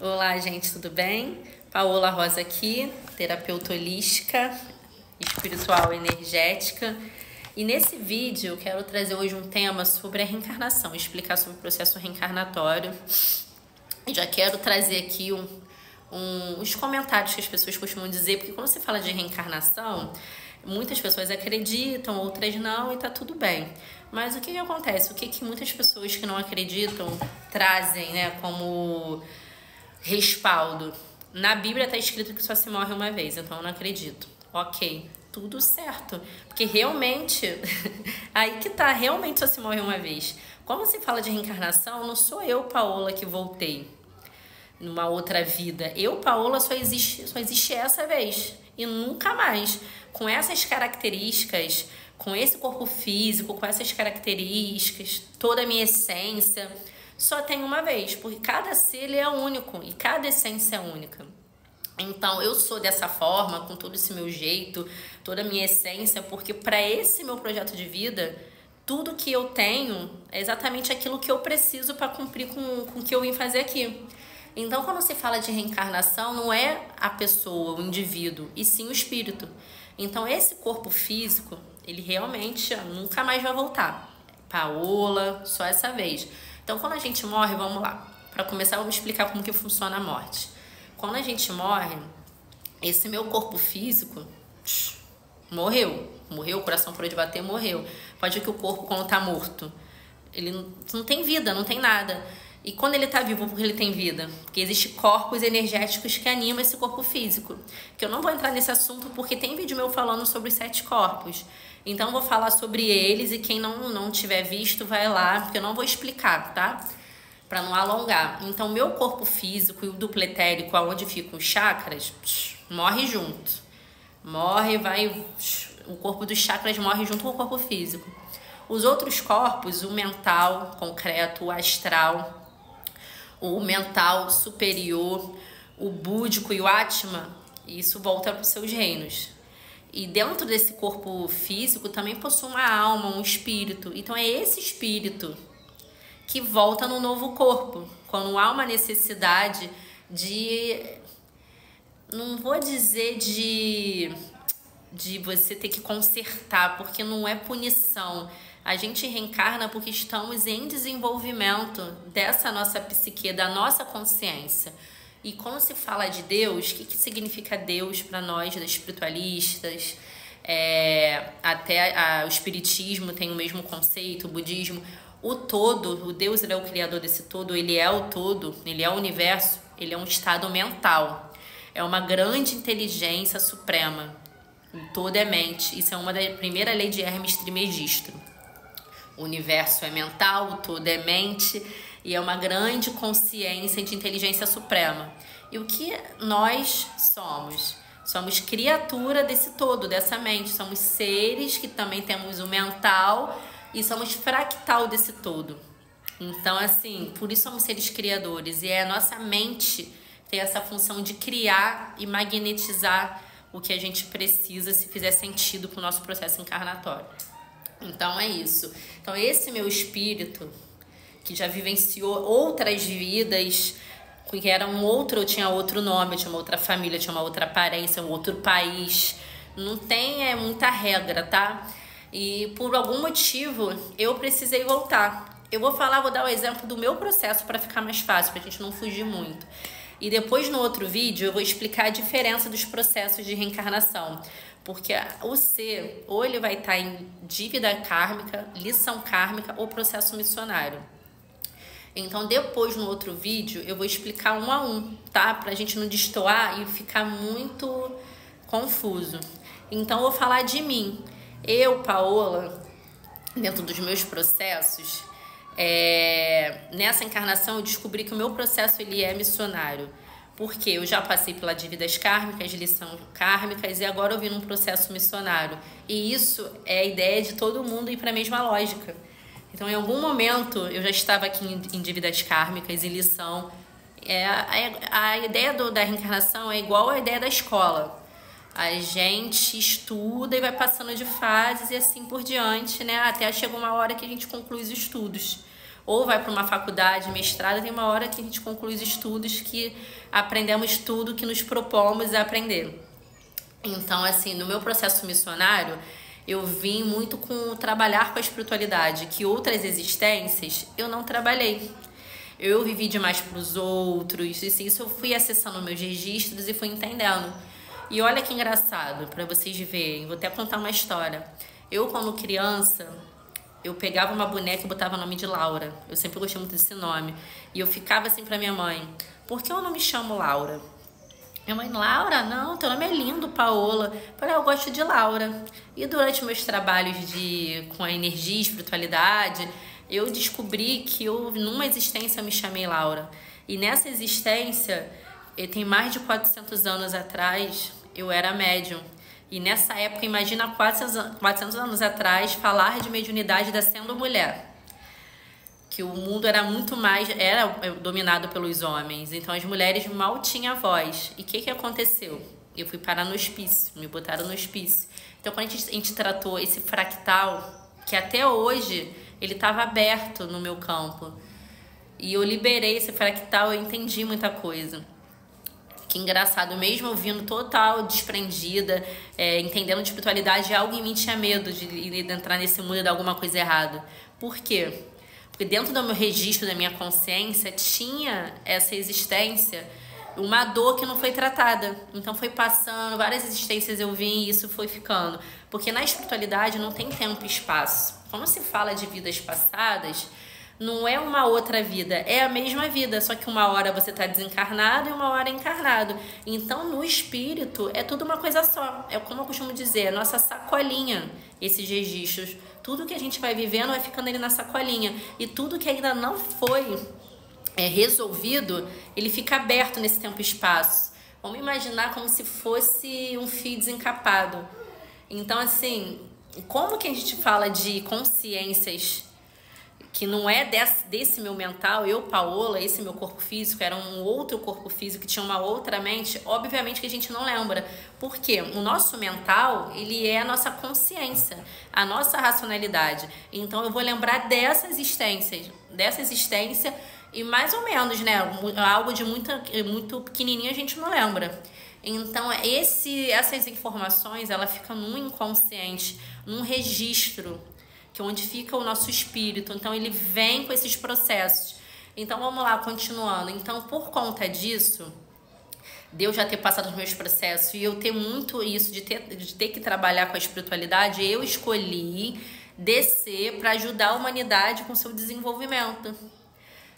Olá, gente, tudo bem? Paola Rosa aqui, terapeuta holística, espiritual e energética. E nesse vídeo eu quero trazer hoje um tema sobre a reencarnação, explicar sobre o processo reencarnatório. E já quero trazer aqui os comentários que as pessoas costumam dizer, porque quando se fala de reencarnação, muitas pessoas acreditam, outras não, e tá tudo bem. Mas o que acontece? O que muitas pessoas que não acreditam trazem, né, como respaldo? Na Bíblia está escrito que só se morre uma vez, então eu não acredito. Ok, tudo certo. Porque realmente, aí que tá, realmente só se morre uma vez. Quando se fala de reencarnação, não sou eu, Paola, que voltei numa outra vida. Eu, Paola, só existe essa vez e nunca mais. Com essas características, com esse corpo físico, com essas características, toda a minha essência, só tem uma vez, porque cada ser ele é único e cada essência é única. Então, eu sou dessa forma, com todo esse meu jeito, toda a minha essência, porque para esse meu projeto de vida, tudo que eu tenho é exatamente aquilo que eu preciso para cumprir com o que eu vim fazer aqui. Então, quando se fala de reencarnação, não é a pessoa, o indivíduo, e sim o espírito. Então, esse corpo físico, ele realmente nunca mais vai voltar. Paola, só essa vez. Então, quando a gente morre, vamos lá. Para começar, vamos explicar como que funciona a morte. Quando a gente morre, esse meu corpo físico morreu. Morreu, o coração parou de bater, morreu. Pode ver que o corpo, quando tá morto, ele não tem vida, não tem nada. E quando ele tá vivo, porque ele tem vida? Porque existem corpos energéticos que animam esse corpo físico. Que eu não vou entrar nesse assunto porque tem vídeo meu falando sobre os 7 corpos. Então eu vou falar sobre eles e quem não tiver visto vai lá, porque eu não vou explicar, tá? Para não alongar. Então meu corpo físico e o duplo etérico, aonde ficam os chakras, morre junto. Morre, vai... O corpo dos chakras morre junto com o corpo físico. Os outros corpos, o mental, concreto, o astral, o mental superior, o búdico e o Atma, isso volta para os seus reinos. E dentro desse corpo físico também possui uma alma, um espírito. Então é esse espírito que volta no novo corpo. Quando há uma necessidade de... Não vou dizer de você ter que consertar, porque não é punição. A gente reencarna porque estamos em desenvolvimento dessa nossa psique, da nossa consciência. E quando se fala de Deus, o que significa Deus para nós, espiritualistas? Até o espiritismo tem o mesmo conceito, o budismo. O todo, o Deus, ele é o criador desse todo, ele é o todo, ele é o universo, ele é um estado mental. É uma grande inteligência suprema. O todo é mente. Isso é uma da primeira lei de Hermes Trismegisto. O universo é mental, o todo é mente e é uma grande consciência de inteligência suprema. E o que nós somos? Somos criatura desse todo, dessa mente. Somos seres que também temos o mental e somos fractal desse todo. Então, assim, por isso somos seres criadores. E é a nossa mente tem essa função de criar e magnetizar o que a gente precisa, se fizer sentido com o nosso processo encarnatório. Então é isso. Então esse meu espírito, que já vivenciou outras vidas, que era eu tinha outro nome, eu tinha uma outra família, eu tinha uma outra aparência, um outro país. Não tem muita regra, tá? E por algum motivo eu precisei voltar. Vou dar o exemplo do meu processo para ficar mais fácil, pra gente não fugir muito. E depois no outro vídeo eu vou explicar a diferença dos processos de reencarnação. Porque o ser, ou ele vai estar em dívida kármica, lição kármica ou processo missionário. Então depois no outro vídeo eu vou explicar um a um, tá? Pra gente não destoar e ficar muito confuso. Então eu vou falar de mim. Eu, Paola, dentro dos meus processos... nessa encarnação eu descobri que o meu processo ele é missionário, porque eu já passei pelas dívidas kármicas, lições kármicas e agora eu vim num processo missionário, e isso é a ideia de todo mundo ir para a mesma lógica. Então em algum momento eu já estava aqui em dívidas kármicas e lição. A ideia da reencarnação é igual à ideia da escola. A gente estuda e vai passando de fases e assim por diante, né? Até chega uma hora que a gente conclui os estudos. ou vai para uma faculdade, mestrado, tem uma hora que a gente conclui os estudos, que aprendemos tudo que nos propomos a aprender. Então, assim, no meu processo missionário, eu vim muito com trabalhar com a espiritualidade, que outras existências eu não trabalhei. Eu vivi demais para os outros, e isso eu fui acessando meus registros e fui entendendo. E olha que engraçado, para vocês verem, vou até contar uma história. Eu, quando criança, eu pegava uma boneca e botava o nome de Laura. Eu sempre gostei muito desse nome. E eu ficava assim pra minha mãe, por que eu não me chamo Laura? Minha mãe, Laura? Não, teu nome é lindo, Paola. Eu falei, eu gosto de Laura. E durante meus trabalhos com a energia e espiritualidade, eu descobri que eu, numa existência, me chamei Laura. E nessa existência, tem mais de 400 anos atrás, eu era médium. E nessa época, imagina 400 anos atrás, falar de mediunidade da sendo mulher. Que o mundo era muito mais, era dominado pelos homens. Então as mulheres mal tinham voz. E o que aconteceu? Eu fui parar no hospício, me botaram no hospício. Então quando a gente tratou esse fractal, que até hoje ele estava aberto no meu campo, e eu liberei esse fractal, eu entendi muita coisa. Que engraçado, mesmo eu vindo total desprendida, entendendo de espiritualidade, algo em mim tinha medo de entrar nesse mundo e dar alguma coisa errada. Por quê? Porque dentro do meu registro, da minha consciência, tinha essa existência, uma dor que não foi tratada. Então foi passando, várias existências eu vim e isso foi ficando. Porque na espiritualidade não tem tempo e espaço. Quando se fala de vidas passadas, não é uma outra vida, é a mesma vida, só que uma hora você está desencarnado e uma hora encarnado. Então, no espírito, é tudo uma coisa só. É como eu costumo dizer, a nossa sacolinha, esses registros. Tudo que a gente vai vivendo vai ficando ali na sacolinha. E tudo que ainda não foi resolvido, ele fica aberto nesse tempo e espaço. Vamos imaginar como se fosse um fio desencapado. Então, assim, como que a gente fala de consciências que não é desse meu mental, eu, Paola, esse meu corpo físico, era um outro corpo físico que tinha uma outra mente, obviamente que a gente não lembra. Por quê? O nosso mental, ele é a nossa consciência, a nossa racionalidade. Então eu vou lembrar dessa existência e mais ou menos, né, algo de muito pequenininho a gente não lembra. Então essas informações, ela fica num inconsciente, num registro, que é onde fica o nosso espírito. Então ele vem com esses processos. Então vamos lá, continuando. Então por conta disso, de eu já ter passado os meus processos e eu ter muito isso de ter que trabalhar com a espiritualidade, eu escolhi descer para ajudar a humanidade com o seu desenvolvimento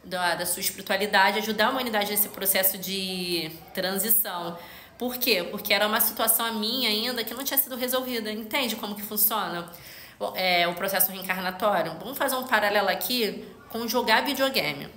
da sua espiritualidade, ajudar a humanidade nesse processo de transição. Por quê? Porque era uma situação minha ainda que não tinha sido resolvida. Entende como que funciona o processo reencarnatório? Vamos fazer um paralelo aqui com jogar videogame.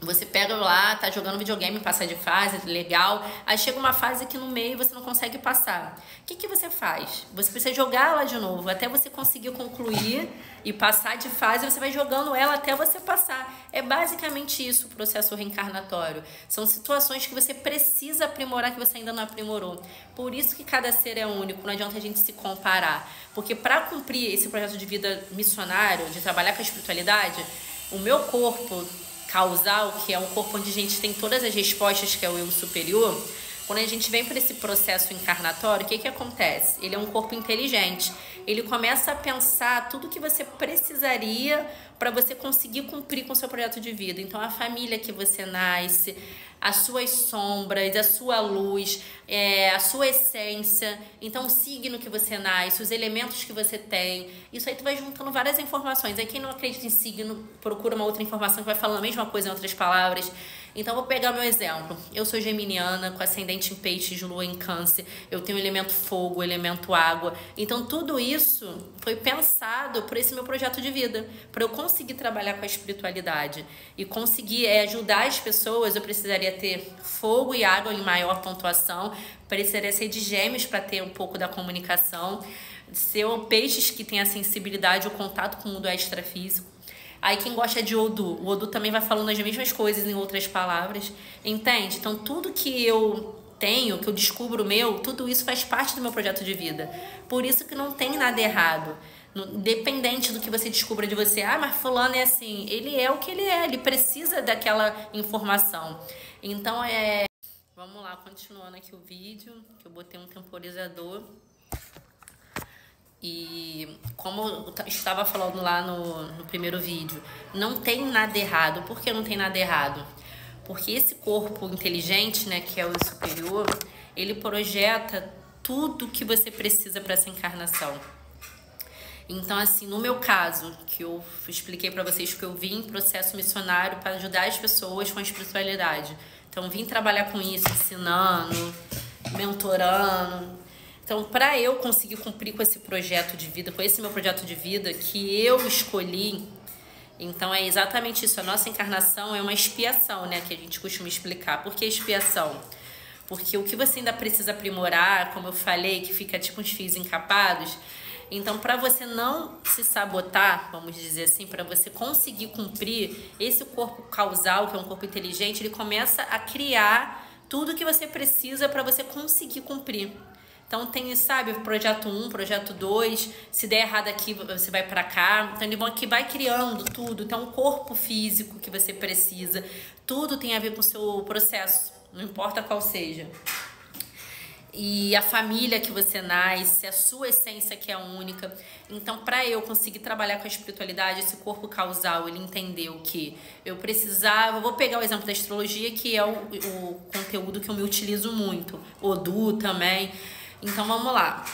Você pega lá, tá jogando videogame, passa de fase, legal. Aí chega uma fase que no meio você não consegue passar. O que você faz? Você precisa jogar ela de novo, até você conseguir concluir e passar de fase, você vai jogando ela até você passar. É basicamente isso o processo reencarnatório. São situações que você precisa aprimorar, que você ainda não aprimorou. Por isso que cada ser é único, não adianta a gente se comparar. Porque para cumprir esse projeto de vida missionário, de trabalhar com a espiritualidade, o meu corpo causal, que é um corpo onde a gente tem todas as respostas, que é o eu superior, quando a gente vem para esse processo encarnatório, o que acontece? Ele é um corpo inteligente. Ele começa a pensar tudo que você precisaria para você conseguir cumprir com o seu projeto de vida. Então, a família que você nasce, as suas sombras, a sua luz, a sua essência, então o signo que você nasce, os elementos que você tem, isso aí tu vai juntando várias informações. Aí quem não acredita em signo, procura uma outra informação que vai falando a mesma coisa em outras palavras. Então vou pegar meu exemplo. Eu sou geminiana, com ascendente em peixes, lua em câncer, eu tenho o elemento fogo, o elemento água. Então tudo isso foi pensado por esse meu projeto de vida, para eu conseguir trabalhar com a espiritualidade e conseguir ajudar as pessoas. Eu precisaria ter fogo e água em maior pontuação, precisaria ser de gêmeos para ter um pouco da comunicação, ser peixes que tem a sensibilidade, o contato com o mundo extrafísico. Aí quem gosta de Odu, o Odu também vai falando as mesmas coisas em outras palavras, entende? Então tudo que eu tenho, que eu descubro tudo isso faz parte do meu projeto de vida. Por isso que não tem nada errado. Independente do que você descubra de você, ah, mas fulano é assim, ele é o que ele é, ele precisa daquela informação. Então vamos lá, continuando aqui o vídeo, que eu botei um temporizador. E como eu estava falando lá no primeiro vídeo, não tem nada errado. Por que não tem nada errado? Porque esse corpo inteligente, né, que é o superior, ele projeta tudo que você precisa para essa encarnação. Então, assim, no meu caso, que eu expliquei para vocês que eu vim em processo missionário para ajudar as pessoas com a espiritualidade. Então, vim trabalhar com isso, ensinando, mentorando. Então, para eu conseguir cumprir com esse projeto de vida, com esse meu projeto de vida que eu escolhi, então é exatamente isso. A nossa encarnação é uma expiação, né? Que a gente costuma explicar. Por que expiação? Porque o que você ainda precisa aprimorar, como eu falei, que fica tipo uns fios encapados. Então, para você não se sabotar, vamos dizer assim, para você conseguir cumprir, esse corpo causal, que é um corpo inteligente, ele começa a criar tudo que você precisa para você conseguir cumprir. Então tem, sabe, projeto 1, projeto 2, se der errado aqui, você vai para cá. Então ele vai criando tudo. Então o corpo físico que você precisa, tudo tem a ver com o seu processo, não importa qual seja. E a família que você nasce, a sua essência que é única. Então, para eu conseguir trabalhar com a espiritualidade, esse corpo causal, ele entendeu que eu precisava... Vou pegar o exemplo da astrologia, que é o conteúdo que eu me utilizo muito. Odu também. Então, vamos lá.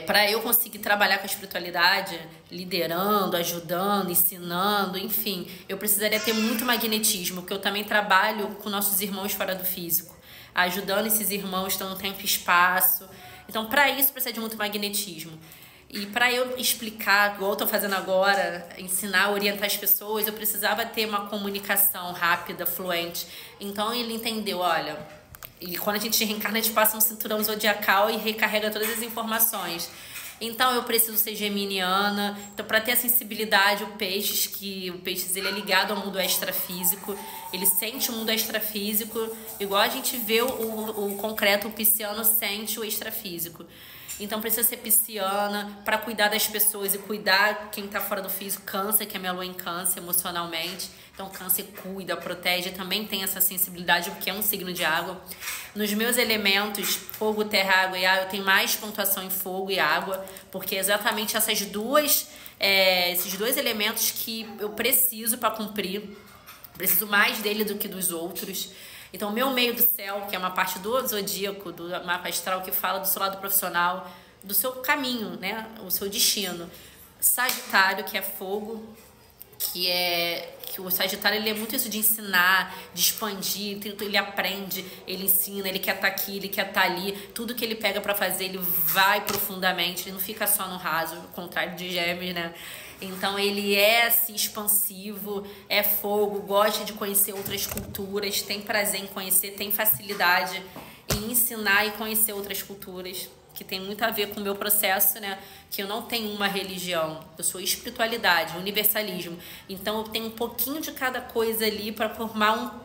Para eu conseguir trabalhar com a espiritualidade, liderando, ajudando, ensinando, enfim, eu precisaria ter muito magnetismo, porque eu também trabalho com nossos irmãos fora do físico, ajudando esses irmãos, estão no tempo e espaço. Então, para isso, precisa de muito magnetismo. E para eu explicar, igual eu estou fazendo agora, ensinar, orientar as pessoas, eu precisava ter uma comunicação rápida, fluente. Então, ele entendeu, olha... E quando a gente reencarna, a gente passa um cinturão zodiacal e recarrega todas as informações. Então, eu preciso ser geminiana. Então, para ter a sensibilidade, o Peixes ele é ligado ao mundo extrafísico. Ele sente o mundo extrafísico, igual a gente vê o concreto, o pisciano sente o extrafísico. Então, precisa ser pisciana para cuidar das pessoas e cuidar quem está fora do físico. Câncer, que é minha lua em câncer, emocionalmente. Então, câncer cuida, protege, também tem essa sensibilidade, porque é um signo de água. Nos meus elementos, fogo, terra, água e ar, eu tenho mais pontuação em fogo e água, porque é exatamente esses dois elementos que eu preciso para cumprir. Preciso mais dele do que dos outros. Então, o meu meio do céu, que é uma parte do zodíaco, do mapa astral, que fala do seu lado profissional, do seu caminho, né? O seu destino. Sagitário, que é fogo, que o Sagitário, ele é muito isso de ensinar, de expandir, ele aprende, ele ensina, ele quer estar aqui, ele quer estar ali, tudo que ele pega pra fazer, ele vai profundamente, ele não fica só no raso, ao contrário de Gêmeos, né? Então ele é assim, expansivo, é fogo, gosta de conhecer outras culturas, tem prazer em conhecer, tem facilidade em ensinar e conhecer outras culturas, que tem muito a ver com o meu processo, né? Que eu não tenho uma religião, eu sou espiritualidade, universalismo. Então eu tenho um pouquinho de cada coisa ali para formar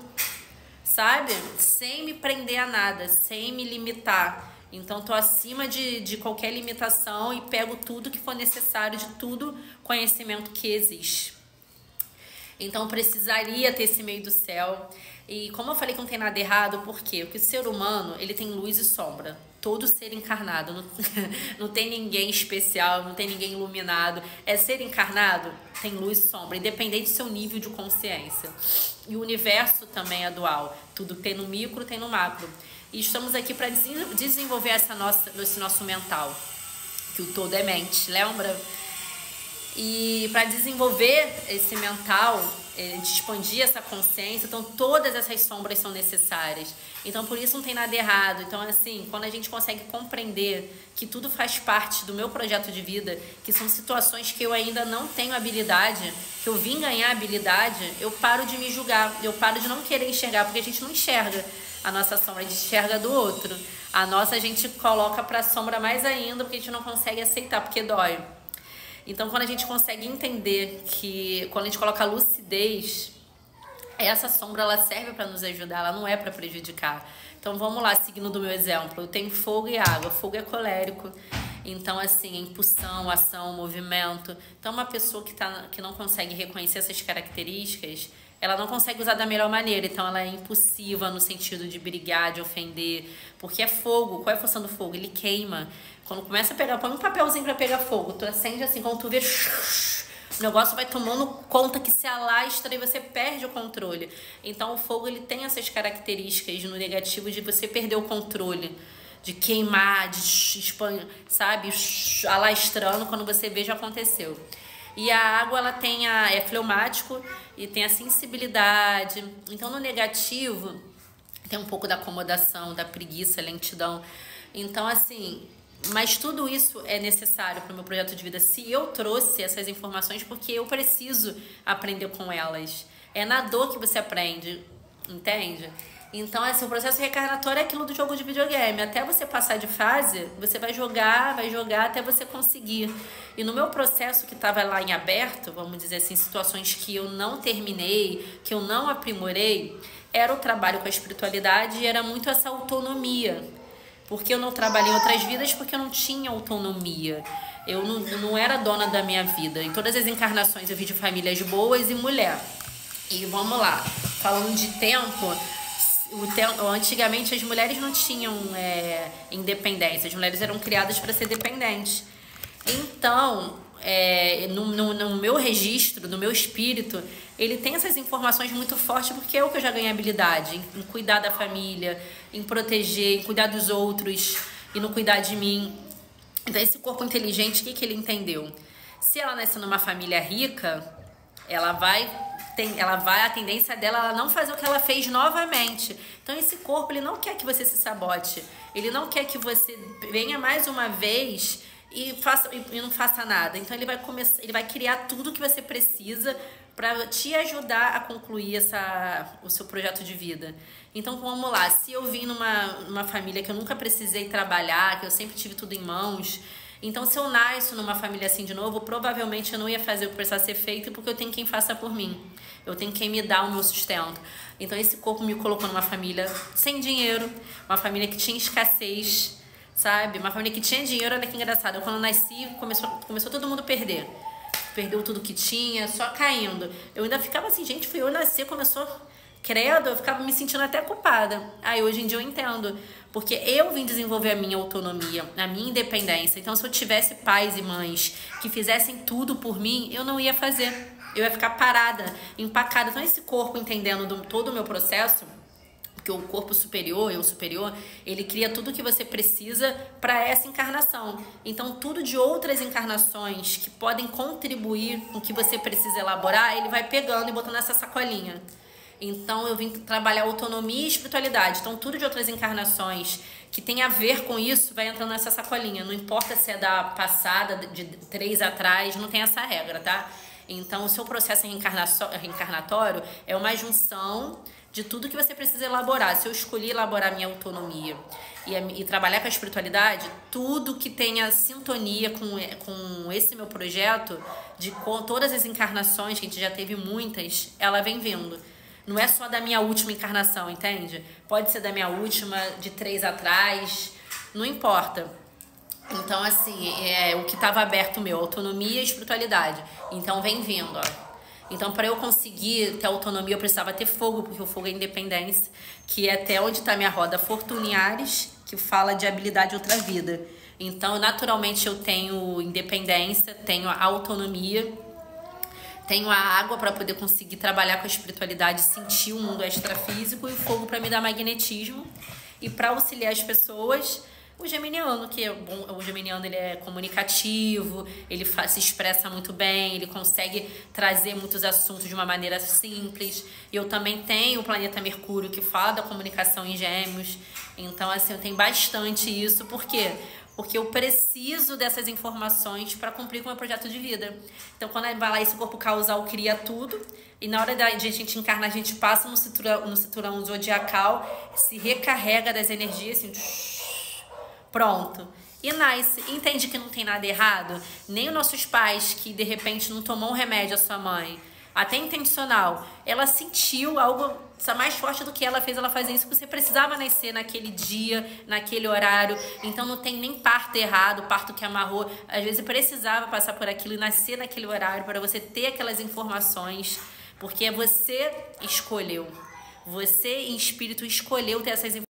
sabe? Sem me prender a nada, sem me limitar. Então tô acima de qualquer limitação e pego tudo que for necessário, de tudo conhecimento que existe. Então precisaria ter esse meio do céu. E como eu falei que não tem nada errado, por quê? Porque o ser humano, ele tem luz e sombra. Todo ser encarnado. Não tem ninguém especial, não tem ninguém iluminado. É ser encarnado, tem luz e sombra, independente do seu nível de consciência. E o universo também é dual. Tudo tem no micro, tem no macro. E estamos aqui para desenvolver esse nosso mental. Que o todo é mente, lembra? E para desenvolver esse mental, de expandir essa consciência, então todas essas sombras são necessárias. Então por isso não tem nada errado. Então assim, quando a gente consegue compreender que tudo faz parte do meu projeto de vida, que são situações que eu ainda não tenho habilidade, que eu vim ganhar habilidade, eu paro de me julgar, eu paro de não querer enxergar, porque a gente não enxerga a nossa sombra, a gente enxerga do outro. A nossa a gente coloca para a sombra mais ainda, porque a gente não consegue aceitar, porque dói. Então, quando a gente consegue entender que, quando a gente coloca lucidez, essa sombra, ela serve para nos ajudar, ela não é para prejudicar. Então, vamos lá, seguindo do meu exemplo. Eu tenho fogo e água. Fogo é colérico. Então, assim, a impulsão, a ação, o movimento. Então, uma pessoa que não consegue reconhecer essas características, ela não consegue usar da melhor maneira. Então, ela é impulsiva no sentido de brigar, de ofender. Porque é fogo. Qual é a função do fogo? Ele queima. Quando começa a pegar, põe um papelzinho pra pegar fogo. Tu acende assim, quando tu vê... O negócio vai tomando conta que se alastra e você perde o controle. Então, o fogo, ele tem essas características no negativo de você perder o controle, de queimar, de sabe, alastrando, quando você vê já aconteceu. E a água, ela tem é fleumático e tem a sensibilidade. Então, no negativo, tem um pouco da acomodação, da preguiça, lentidão. Então, assim... Mas tudo isso é necessário para o meu projeto de vida. Se eu trouxe essas informações, porque eu preciso aprender com elas. É na dor que você aprende, entende? Então, assim, o processo reencarnatório é aquilo do jogo de videogame. Até você passar de fase, você vai jogar até você conseguir. E no meu processo que estava lá em aberto, vamos dizer assim, situações que eu não terminei, que eu não aprimorei, era o trabalho com a espiritualidade e era muito essa autonomia. Porque eu não trabalhei em outras vidas, porque eu não tinha autonomia. Eu não era dona da minha vida. Em todas as encarnações eu vi de famílias boas e mulher. E vamos lá, falando de tempo, antigamente as mulheres não tinham independência. As mulheres eram criadas para ser dependentes. Então, no meu registro, no meu espírito, ele tem essas informações muito fortes, porque é o que eu já ganhei habilidade em cuidar da família, em proteger, em cuidar dos outros e no cuidar de mim. Então, esse corpo inteligente, o que ele entendeu? Se ela nasce numa família rica, a tendência dela ela não fazer o que ela fez novamente. Então, esse corpo, ele não quer que você se sabote. Ele não quer que você venha mais uma vez e não faça nada. Então, ele vai criar tudo que você precisa para te ajudar a concluir o seu projeto de vida. Então, vamos lá. Se eu vim numa família que eu nunca precisei trabalhar, que eu sempre tive tudo em mãos... Então, se eu nasço numa família assim de novo, provavelmente eu não ia fazer o que precisava ser feito, porque eu tenho quem faça por mim. Eu tenho quem me dá o meu sustento. Então, esse corpo me colocou numa família sem dinheiro, uma família que tinha escassez, sabe? Uma família que tinha dinheiro, olha que engraçado. Eu, quando eu nasci, começou todo mundo a perder. Perdeu tudo que tinha, só caindo. Eu ainda ficava assim, gente, fui eu nascer, começou... Credo, eu ficava me sentindo até culpada. Aí hoje em dia eu entendo, porque eu vim desenvolver a minha autonomia, a minha independência. Então, se eu tivesse pais e mães que fizessem tudo por mim, eu não ia fazer. Eu ia ficar parada, empacada. Então, esse corpo entendendo todo o meu processo, porque o corpo superior, eu superior, ele cria tudo que você precisa para essa encarnação. Então, tudo de outras encarnações que podem contribuir com o que você precisa elaborar, ele vai pegando e botando nessa sacolinha. Então, eu vim trabalhar autonomia e espiritualidade. Então, tudo de outras encarnações que tem a ver com isso vai entrando nessa sacolinha. Não importa se é da passada, de 3 atrás, não tem essa regra, tá? Então, o seu processo reencarnatório é uma junção de tudo que você precisa elaborar. Se eu escolhi elaborar minha autonomia e trabalhar com a espiritualidade, tudo que tenha sintonia com esse meu projeto, com todas as encarnações, que a gente já teve muitas, ela vem vindo. Não é só da minha última encarnação, entende? Pode ser da minha última, de 3 atrás, não importa. Então, assim, o que estava aberto meu, autonomia e espiritualidade. Então, vem vindo, ó. Então, para eu conseguir ter autonomia, eu precisava ter fogo, porque o fogo é independência, que é até onde está minha roda Fortuniares, que fala de habilidade outra vida. Então, naturalmente, eu tenho independência, tenho autonomia, tenho a água para poder conseguir trabalhar com a espiritualidade, sentir o mundo extrafísico, e o fogo para me dar magnetismo. E para auxiliar as pessoas, o geminiano, que é bom, o geminiano ele é comunicativo, ele se expressa muito bem, ele consegue trazer muitos assuntos de uma maneira simples. E eu também tenho o planeta Mercúrio, que fala da comunicação em Gêmeos. Então, assim, eu tenho bastante isso. Por quê? Porque eu preciso dessas informações para cumprir com o meu projeto de vida. Então, quando vai lá esse corpo causal cria tudo, e na hora de a gente encarnar, a gente passa no cinturão zodiacal, se recarrega das energias, assim, pronto. E nasce, entende que não tem nada errado? Nem os nossos pais, que de repente não tomou um remédio à sua mãe, até intencional, ela sentiu algo mais forte do que ela fez ela fazer isso, porque você precisava nascer naquele dia, naquele horário. Então não tem nem parto errado, parto que amarrou. Às vezes precisava passar por aquilo e nascer naquele horário para você ter aquelas informações, porque você escolheu. Você, em espírito, escolheu ter essas informações.